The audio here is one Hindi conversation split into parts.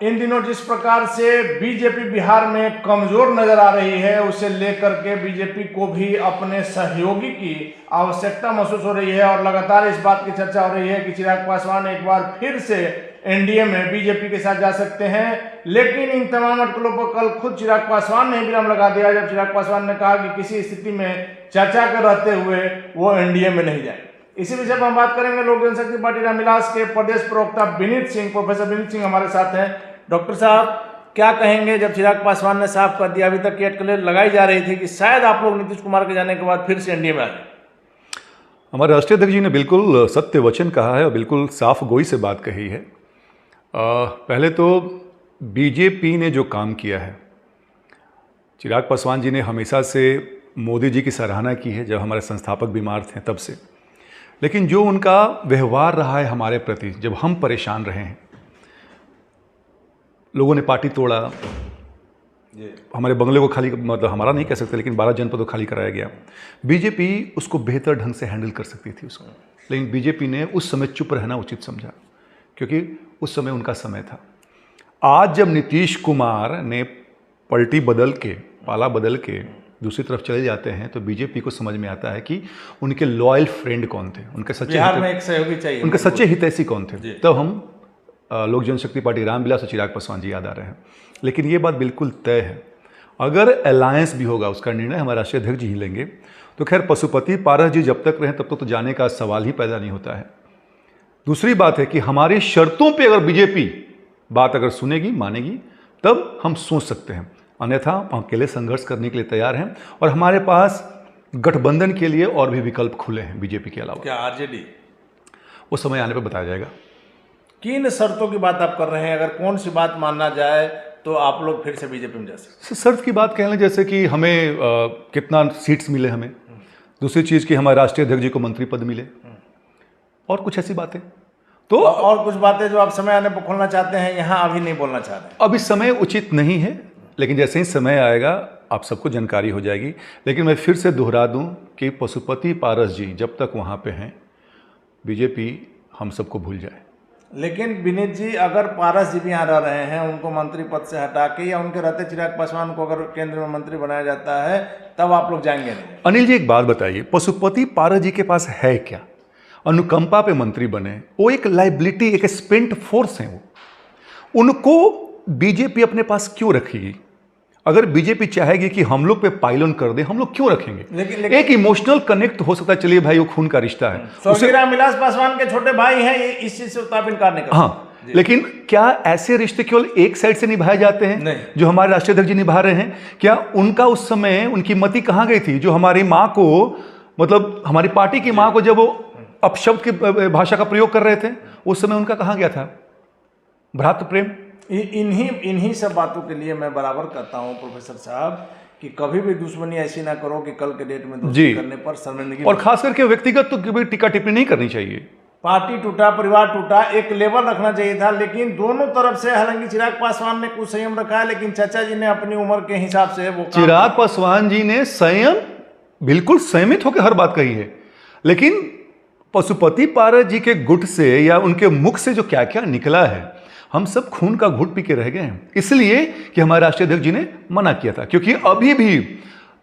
इन दिनों जिस प्रकार से बीजेपी बिहार में कमजोर नजर आ रही है, उसे लेकर के बीजेपी को भी अपने सहयोगी की आवश्यकता महसूस हो रही है और लगातार इस बात की चर्चा हो रही है कि चिराग पासवान एक बार फिर से एनडीए में बीजेपी के साथ जा सकते हैं। लेकिन इन तमाम अटकलों पर कल खुद चिराग पासवान ने विराम लगा दिया, जब चिराग पासवान ने कहा कि किसी स्थिति में चर्चा कर रहते हुए वो एनडीए में नहीं जाए। इसी विषय पर हम बात करेंगे लोक जनशक्ति पार्टी रामविलास के प्रदेश प्रवक्ता विनीत सिंह, प्रोफेसर विनीत सिंह हमारे साथ हैं। डॉक्टर साहब, क्या कहेंगे जब चिराग पासवान ने साफ कर दिया, अभी तक की अटकलें लगाई जा रही थी कि शायद आप लोग नीतीश कुमार के जाने के बाद फिर से एनडीए में आ जाए? हमारे राष्ट्रीय अध्यक्ष जी ने बिल्कुल सत्य वचन कहा है और बिल्कुल साफ गोई से बात कही है। पहले तो बीजेपी ने जो काम किया है, चिराग पासवान जी ने हमेशा से मोदी जी की सराहना की है जब हमारे संस्थापक बीमार थे तब से, लेकिन जो उनका व्यवहार रहा है हमारे प्रति, जब हम परेशान रहे हैं, लोगों ने पार्टी तोड़ा, हमारे बंगले को खाली, मतलब हमारा नहीं कह सकते, लेकिन 12 जनपद को खाली कराया गया। बीजेपी उसको बेहतर ढंग से हैंडल कर सकती थी उसको, लेकिन बीजेपी ने उस समय चुप रहना उचित समझा, क्योंकि उस समय उनका समय था। आज जब नीतीश कुमार ने पलटी बदल के, पाला बदल के दूसरी तरफ चले जाते हैं, तो बीजेपी को समझ में आता है कि उनके लॉयल फ्रेंड कौन थे, उनके सच्चे बिहार में एक सहयोगी चाहिए, उनके सच्चे हितैषी कौन थे। तब हम लोक जनशक्ति पार्टी रामविलास और चिराग पासवान जी याद आ रहे हैं। लेकिन ये बात बिल्कुल तय है, अगर अलायंस भी होगा उसका निर्णय हमारे राष्ट्रीय अध्यक्ष जी ही लेंगे। तो खैर पशुपति पारस जी जब तक रहें तब तक तो जाने का सवाल ही पैदा नहीं होता है। दूसरी बात है कि हमारी शर्तों पे अगर बीजेपी बात अगर सुनेगी, मानेगी, तब हम सोच सकते हैं, अन्यथा हम अकेले संघर्ष करने के लिए तैयार हैं और हमारे पास गठबंधन के लिए और भी विकल्प खुले हैं बीजेपी के अलावा। क्या आरजेडी? वो समय आने पर बताया जाएगा। किन शर्तों की बात आप कर रहे हैं? अगर कौन सी बात मानना जाए तो आप लोग फिर से बीजेपी में जा सकते? शर्त की बात कह लें, जैसे कि हमें कितना सीट्स मिले हमें, दूसरी चीज़ कि हमारे राष्ट्रीय अध्यक्ष जी को मंत्री पद मिले, और कुछ ऐसी बातें। तो और कुछ बातें जो आप समय आने पर खोलना चाहते हैं, यहाँ अभी नहीं बोलना चाह रहे? अभी समय उचित नहीं है, लेकिन जैसे ही समय आएगा आप सबको जानकारी हो जाएगी। लेकिन मैं फिर से दोहरा दूं कि पशुपति पारस जी जब तक वहाँ पे हैं, बीजेपी हम सबको भूल जाए। लेकिन विनीत जी, अगर पारस जी भी यहाँ रह रहे हैं, उनको मंत्री पद से हटा के या उनके रहते चिराग पासवान को अगर केंद्र में मंत्री बनाया जाता है, तब आप लोग जाएंगे नहीं? अनिल जी एक बात बताइए, पशुपति पारस जी के पास है क्या? अनुकंपा पे मंत्री बने, वो एक लाइबिलिटी, एक स्पेंट फोर्स है, वो उनको बीजेपी अपने पास क्यों रखेगी? अगर बीजेपी चाहेगी कि हम लोग पे पाइलोन कर दे, हम लोग क्यों रखेंगे? लेकिन एक इमोशनल कनेक्ट हो सकता है, चलिए भाई वो खून का रिश्ता है, स्वर्गीय रामविलास पासवान के छोटे भाई हैं, ये इस चीज से उतार इनकार नहीं करते। हाँ, लेकिन क्या ऐसे रिश्ते केवल एक साइड से निभाए जाते हैं? नहीं। जो हमारे राष्ट्रीय अध्यक्ष जी निभा रहे हैं, क्या उनका उस समय उनकी मति कहाँ गई थी? जो हमारी माँ को, मतलब हमारी पार्टी की माँ को जब वो अपशब्द की भाषा का प्रयोग कर रहे थे, उस समय उनका कहाँ गया था भ्रातृ प्रेम? इन्हीं सब बातों के लिए मैं बराबर कहता हूं प्रोफेसर साहब कि कभी भी दुश्मनी ऐसी ना करो कि कल के डेट में दोस्ती करने पर शर्मिंदगी, और खास करके व्यक्तिगत तो कभी टीका टिप्पणी नहीं करनी चाहिए। पार्टी टूटा, परिवार टूटा, एक लेवल रखना चाहिए था। लेकिन दोनों तरफ से, हालांकि चिराग पासवान ने कुछ संयम रखा है, लेकिन चाचा जी ने अपनी उम्र के हिसाब से वो चिराग पासवान जी ने संयम, बिल्कुल संयमित होकर हर बात कही है, लेकिन पशुपति पारस जी के गुट से या उनके मुख से जो क्या क्या निकला है, हम सब खून का घूंट पी के रह गए हैं। इसलिए कि हमारे राष्ट्रीय अध्यक्ष जी ने मना किया था, क्योंकि अभी भी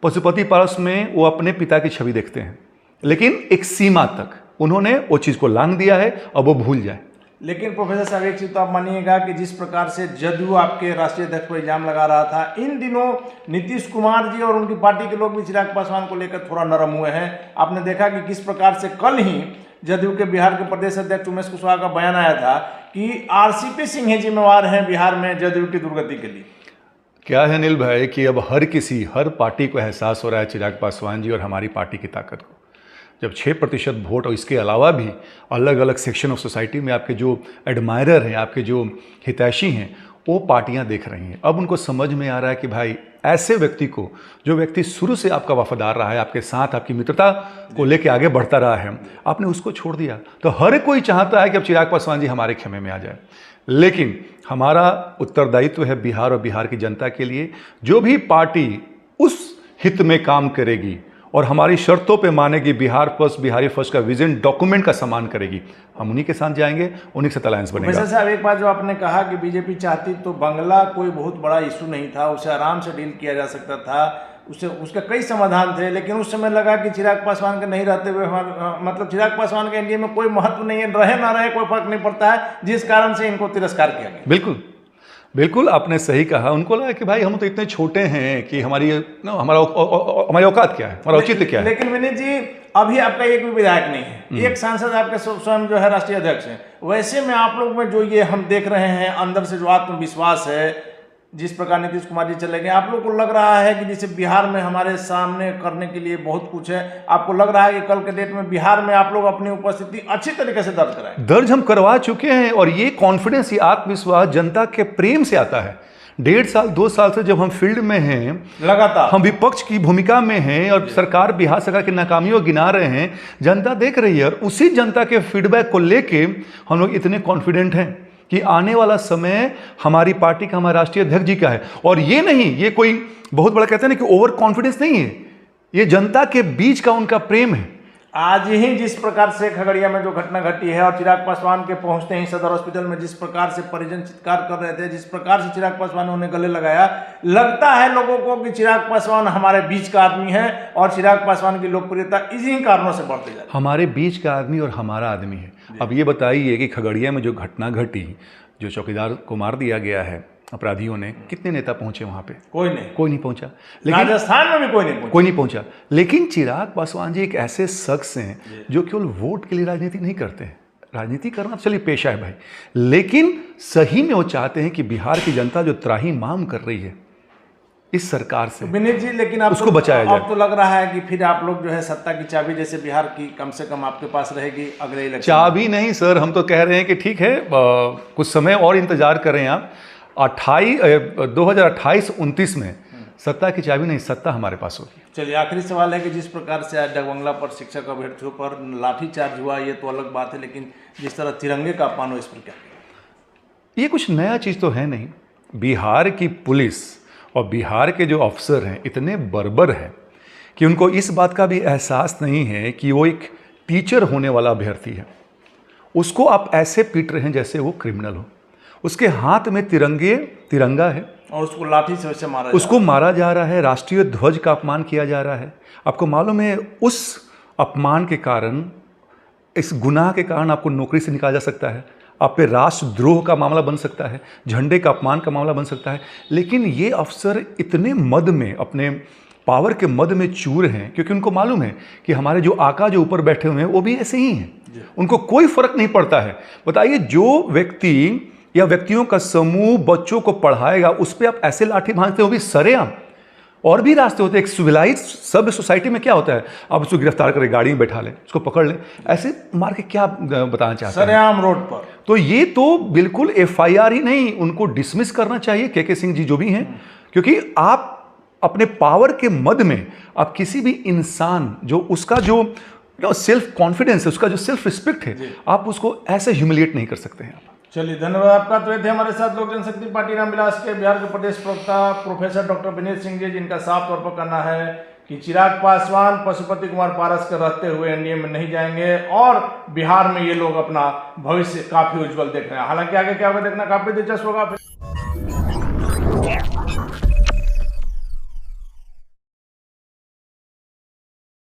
पशुपति पारस में वो अपने पिता की छवि देखते हैं, लेकिन एक सीमा तक उन्होंने वो चीज को लांघ दिया है, अब वो भूल जाए। लेकिन प्रोफेसर साहब एक चीज तो आप मानिएगा कि जिस प्रकार से जदयू आपके राष्ट्रीय अध्यक्ष पर इल्जाम लगा रहा था, इन दिनों नीतीश कुमार जी और उनकी पार्टी के लोग भी चिराग पासवान को लेकर थोड़ा नरम हुए हैं। आपने देखा कि किस प्रकार से कल ही जदयू के बिहार के प्रदेश अध्यक्ष उमेश कुशवाहा का बयान आया था कि आरसीपी सिंह ही जिम्मेवार हैं बिहार में जदयू की दुर्गति के लिए। क्या है अनिल भाई कि अब हर पार्टी को एहसास हो रहा है चिराग पासवान जी और हमारी पार्टी की ताकत को। जब 6% वोट और इसके अलावा भी अलग अलग सेक्शन ऑफ सोसाइटी में आपके जो एडमायरर हैं, आपके जो हितैषी हैं, वो पार्टियां देख रही हैं। अब उनको समझ में आ रहा है कि भाई ऐसे व्यक्ति को, जो व्यक्ति शुरू से आपका वफादार रहा है, आपके साथ आपकी मित्रता को लेकर आगे बढ़ता रहा है, आपने उसको छोड़ दिया। तो हर कोई चाहता है कि अब चिराग पासवान जी हमारे खेमे में आ जाए। लेकिन हमारा उत्तरदायित्व है बिहार और बिहार की जनता के लिए। जो भी पार्टी उस हित में काम करेगी और हमारी शर्तों पे मानेगी, बिहार फर्स्ट, बिहारी फर्स्ट का विजन डॉक्यूमेंट का सम्मान करेगी, हम उन्हीं के साथ जाएंगे, उन्हीं के साथ अलायंस बनेगा। वैसे साहब एक बात जो आपने कहा कि बीजेपी चाहती तो बंगला कोई बहुत बड़ा इशू नहीं था, उसे आराम से डील किया जा सकता था, उसके कई समाधान थे, लेकिन उस समय लगा कि चिराग पासवान के नहीं रहते हुए मतलब चिराग पासवान के एनडीए में कोई महत्व नहीं है, रहे ना रहे कोई फर्क नहीं पड़ता है, जिस कारण से इनको तिरस्कार किया गया। बिल्कुल बिल्कुल आपने सही कहा। उनको लगा कि भाई हम तो इतने छोटे हैं कि हमारी औकात क्या है, हमारा औचित्य क्या है। लेकिन विनीत जी अभी आपका एक भी विधायक नहीं है, एक सांसद आपके स्वयं जो है राष्ट्रीय अध्यक्ष हैं। वैसे में आप लोग में जो ये हम देख रहे हैं अंदर से जो आत्मविश्वास है, जिस प्रकार नीतीश कुमार जी चले गए, आप लोग को लग रहा है कि जैसे बिहार में हमारे सामने करने के लिए बहुत कुछ है, आपको लग रहा है कि कल के डेट में बिहार में आप लोग अपनी उपस्थिति अच्छी तरीके से दर्ज कराएं? दर्ज हम करवा चुके हैं, और ये कॉन्फिडेंस, ये आत्मविश्वास जनता के प्रेम से आता है। 1.5 साल 2 साल से जब हम फील्ड में हैं, लगातार हम विपक्ष की भूमिका में हैं और सरकार, बिहार सरकार की नाकामियों गिना रहे हैं, जनता देख रही है, और उसी जनता के फीडबैक को लेके हम लोग इतने कॉन्फिडेंट हैं कि आने वाला समय हमारी पार्टी का, हमारे राष्ट्रीय अध्यक्ष जी का है। और ये नहीं, ये कोई बहुत बड़ा कहते हैं ना कि ओवर कॉन्फिडेंस नहीं है, ये जनता के बीच का उनका प्रेम है। आज ही जिस प्रकार से खगड़िया में जो घटना घटी है और चिराग पासवान के पहुंचते ही सदर हॉस्पिटल में जिस प्रकार से परिजन चित्कार कर रहे थे, जिस प्रकार से चिराग पासवान ने उन्हें गले लगाया, लगता है लोगों को कि चिराग पासवान हमारे बीच का आदमी है और चिराग पासवान की लोकप्रियता इन्हीं कारणों से बढ़ती जा रही है। हमारे बीच का आदमी और हमारा आदमी है। अब ये बताइए कि खगड़िया में जो घटना घटी, जो चौकीदार को मार दिया गया है अपराधियों ने, कितने नेता पहुंचे वहां पे? कोई नहीं पहुंचा। लेकिन राजस्थान में भी कोई नहीं पहुंचा। लेकिन चिराग पासवान जी एक ऐसे शख्स हैं जो केवल वोट के लिए राजनीति नहीं करते हैं। राजनीति करना चलिए पेशा है भाई, लेकिन सही में वो चाहते हैं कि बिहार की जनता जो त्राहिमाम कर रही है इस सरकार से, विनीत जी, लेकिन आप उसको बचाया जाए। अब तो लग रहा है कि फिर आप लोग जो है सत्ता की चाबी जैसे बिहार की कम से कम आपके पास रहेगी अगले इलेक्शन। चाबी नहीं सर, हम तो कह रहे हैं कि ठीक है, कुछ समय और इंतजार करें आप। 2028-29 में सत्ता की चाबी नहीं, सत्ता हमारे पास होगी। चलिए आखिरी सवाल है कि जिस प्रकार से आज डगबंगला पर शिक्षक अभ्यर्थियों पर लाठीचार्ज हुआ, ये तो अलग बात है, लेकिन जिस तरह तिरंगे का अपमान हो, इस पर क्या? ये कुछ नया चीज़ तो है नहीं। बिहार की पुलिस और बिहार के जो अफसर हैं इतने बर्बर हैं कि उनको इस बात का भी एहसास नहीं है कि वो एक टीचर होने वाला अभ्यर्थी है। उसको आप ऐसे पीट रहे हैं जैसे वो क्रिमिनल हो। उसके हाथ में तिरंगा है और उसको लाठी से वैसे मारा जा रहा है, राष्ट्रीय ध्वज का अपमान किया जा रहा है। आपको मालूम है उस अपमान के कारण, इस गुनाह के कारण आपको नौकरी से निकाला जा सकता है, आप पे राष्ट्रद्रोह का मामला बन सकता है, झंडे का अपमान का मामला बन सकता है। लेकिन ये अफसर इतने मद में, अपने पावर के मद में चूर हैं, क्योंकि उनको मालूम है कि हमारे जो आका जो ऊपर बैठे हुए हैं वो भी ऐसे ही हैं, उनको कोई फर्क नहीं पड़ता है। बताइए, जो व्यक्ति या व्यक्तियों का समूह बच्चों को पढ़ाएगा, उस पर आप ऐसे लाठी भांजते हो, भी सरेआम। और भी रास्ते होते हैं। एक सिविलाइज सभ्य सोसाइटी में क्या होता है, आप उसको गिरफ्तार करें, गाड़ी में बैठा लें, उसको पकड़ लें, ऐसे मार के क्या बताना चाहते हैं? सरेआम रोड पर। तो ये तो बिल्कुल एफआईआर ही नहीं, उनको डिसमिस करना चाहिए, के सिंह जी जो भी हैं, क्योंकि आप अपने पावर के मद में आप किसी भी इंसान जो उसका जो सेल्फ कॉन्फिडेंस है, उसका जो सेल्फ रिस्पेक्ट है, आप उसको ऐसे ह्यूमिलिएट नहीं कर सकते हैं। चलिए धन्यवाद आपका। तो ये थे हमारे साथ लोक जनशक्ति पार्टी रामविलास के बिहार के प्रदेश प्रवक्ता प्रोफेसर डॉक्टर विनीत सिंह जी, जिनका साफ तौर पर कहना है कि चिराग पासवान पशुपति कुमार पारस के रहते हुए एनडीए में नहीं जाएंगे और बिहार में ये लोग अपना भविष्य काफी उज्जवल देख रहे हैं। हालांकि आगे क्या होगा देखना काफी दिलचस्प होगा।